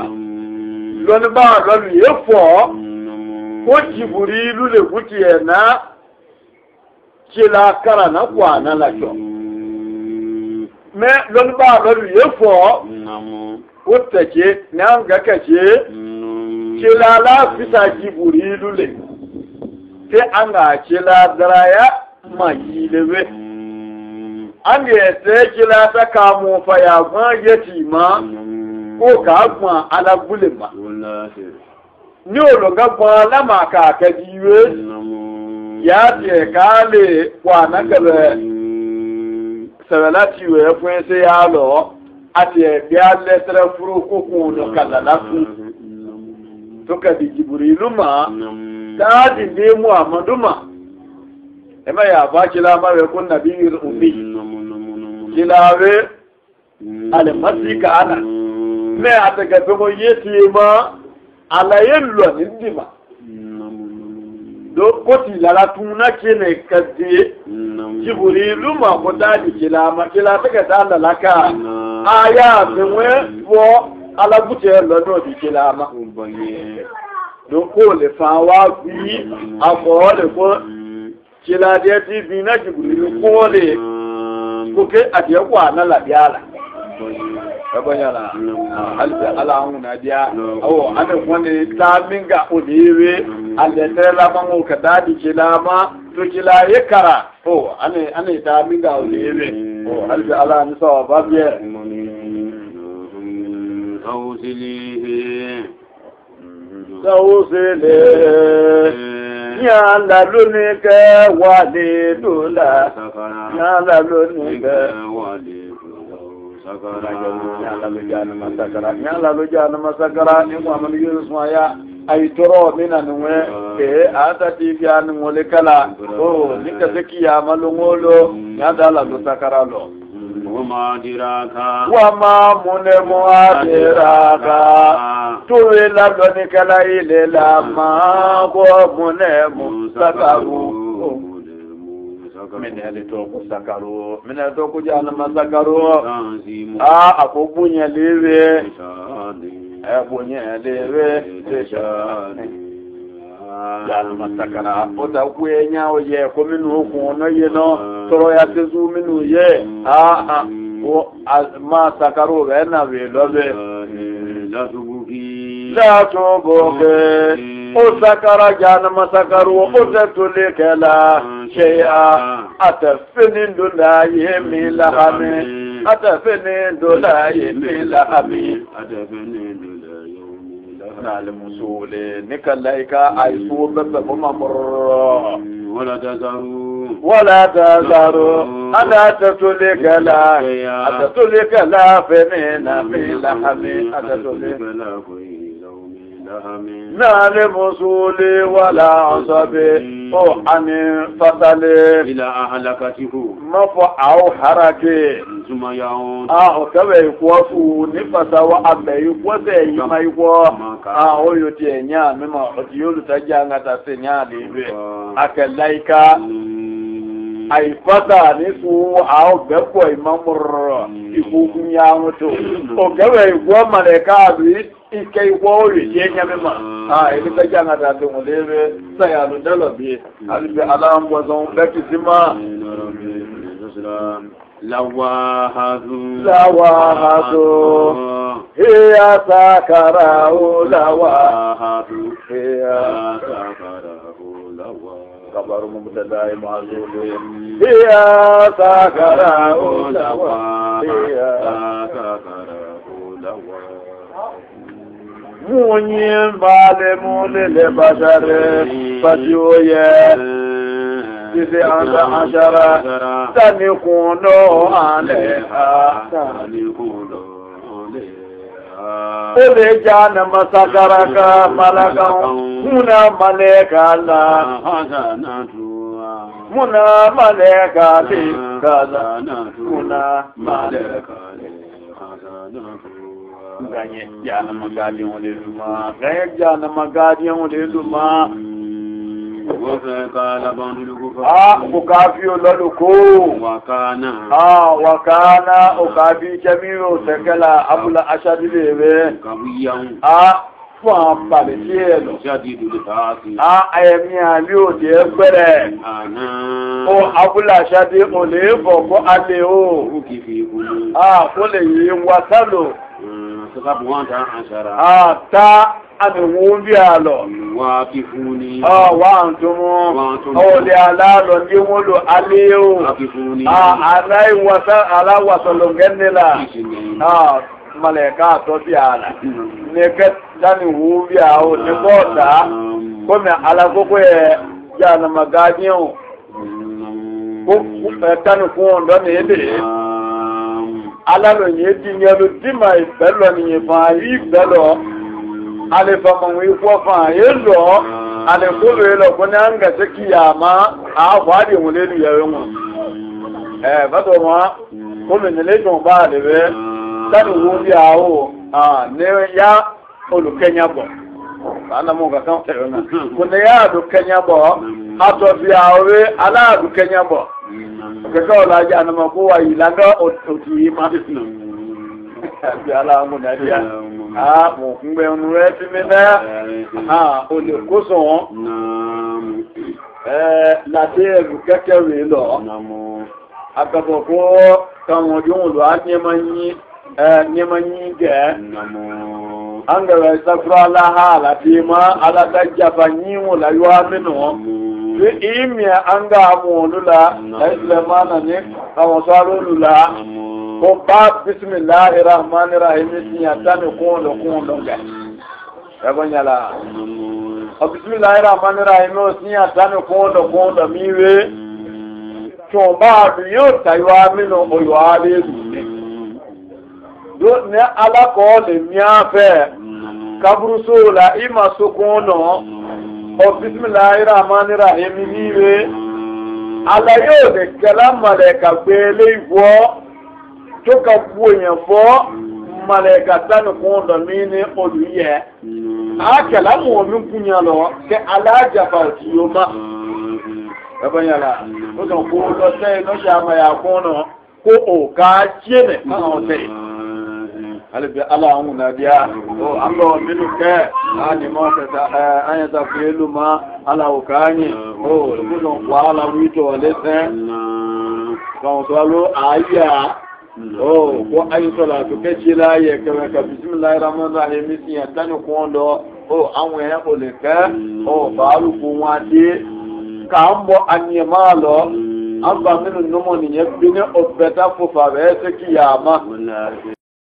Speaker 1: lon ba lu ye fo ko Jibrilu le kuti na kila kara na kwana la cho me lon ba lolu ye fo o teke na nga kace kila la fita Jibrilu le te anga kila daraya ma yilewe an ye te kila ta kamo fa ya gwa yeti ma ko ka gwa ala bulema ni o lo ga gwa la ma ka ka diwe ya ce kale kwana gaba saralati we fún ṣe ya lo ati e bi aletre furu kokun no kadala fún to ka di Jibrilu ma ta di ni Muhammadu ma e ma ya ba kila ma we kun nabiyul ummi kila we ale masika ana me ataga to yeti ma ala yello ni ndima do koti lala tuna kene kadde Jibrilu ma ko dadi kila ta ka dala laka aya benwe wo ala bute lo no di kila ma do ko le fa wa bi afo le ko kila de ti bi na Jibrilu ko le ko ke ade ko ana la biala abanyala ala huna dia ana wani ta minga odiwe alle la mango kadadi kilama to kila yakara ana ta minga odiwe alba ala ni sawa babye tawsile ya la lunike wali dula ya la lunike wali nyala lo jana masakara ni Muhammadu Yunus ya ay toro mina nwe ata ti bian ngole kala ni ka sekiya malungolo nyada la do sakara lo
Speaker 2: wama diraka
Speaker 1: wama mune muadiraka tuwe la do ni kala ile la ma ko mune musakaru minele toko sakaro minele toko jahannama sakaro akobunya lewe bunya lewe jahannama sakara ota kuenya oye ko minu ku no ye no toro ya tezu minu ye o ma sakaro na we lobe la tubuki o sakara jahannama sakaro o tetulekela shay'a atafinin dulaye min lahami atafinin dulaye min lahami nal musule nikalaika aisu baba mamur wala tazaru ana tatulekela fenina min lahami atatulekela نال مسولي ولا عصبي او عن فصلي الى اهلكته مفعو حركي ثم يعود كبي كوفو نفسا وابي كوسي ما يكو او يتينيا مما يولو تجانا تسنيا دي اكلايكا ay fata ni su aw beko imamur ikukunya mutu o gawe gwa maleka bi ikai wo ye nyamema ili tajanga ta to lebe saya lu dalo bi albi alam wazon bakisima lawahadu hiya sakarau lawahadu hiya sakarau lawahadu kabaru mubtada'i ma'zulun hiya sakarau lawa hiya sakarau lawa munyin bale mulile bashare fatiyoye sisi anta ashara tani kuno aleha ole jana masakaraka malaka muna maleka la muna maleka li kaza muna maleka li ganye jana magadi wole luma ganye jana magadi wole luma ukafi ololuko wakana ukafi jamiu sekela abula ashadi lewe fún àpàlẹ̀ sí ẹ̀lọ. Àyẹ̀mí àlè òde ẹgbẹ̀rẹ̀. Ó abúlé àṣàdé olè bọ̀kọ́ alẹ́ o. Ó lè yí wa sálò. Ta àmìwọ̀n bí àlọ́. Wà ń tún mú. Olè aláàlọ́ ní wọ́n lò alẹ́ o. Aláwàsọ̀lọ̀ gẹ́nìlá. Maleka àtọ́sí àlà. Nìkẹ́ dání wú bí àwọn onígbọ́ọ̀dá. Kọ́mì alákòókò ẹ̀ jáàna magádíẹ̀hùn. Ẹ̀tánì fún ọ̀dọ́ ní èdè. Alálòyìn ti yẹlu dímà ìfẹ́lọ nìyẹn fún àyí ìfẹ́lọ. Alẹ́fọmọ̀ ikú ọ̀fàn àyè lọ. Alẹ́kòókò lọ fún ní àǹgàṣẹ́ kìyàmá. Àwọ̀dì wọn lélu yẹ̀rọ wọn. Bàtọ̀ wọn, kọ́mì nílẹ̀dùn bá àdẹ̀bẹ́. Tani wo bi awo ne ya olukenya bo ana mo ga kan tero na ko ne ya olukenya bo ato bi awe ala olukenya bo ke ko la ja na ma ko wa ilanga oti ma bi ala mo na dia mo ngbe onu re ti mi na o le ko so la te olukeke re lo akabo ko kan wo jo lo anyemanyi nyemanyi angara safra la hala tima ala tajaba nyimu la yuamino fi imya anga amulula islamana ne awasalula ko ba bismillahir rahmanir rahim ya tane ko lo ga yabanyala bismillahir rahmanir rahim ya tane ko lo miwe to ba yo tayuamino o yuale ne ala ko le miafe kabruso la ima sokono o bismillahir rahmanir rahim niwe ala yo de kalam malaika gbele iwo to ka buoyan fo malaika tan ko ndo mi ni oluye a kalamu o mi kunya lo ke alaja fa ti yo ma abanyala o don ko lo sai no sha ma ya ko no ko o ka jene kan o sai albi ala na dia o ambo minu ke ani mo ka anya ta fielu ma ala o kanye o ko don wala wito le sai kan so lo aya oh ko ayi sola to ke chila ye ka bismillahir rahmanir rahim si ya tanu ko ndo oh awon e o le ka oh baru ko wa de ka mbo anyema lo aba minu no mo ni ye bi ne o beta fo fa be se ki ya ma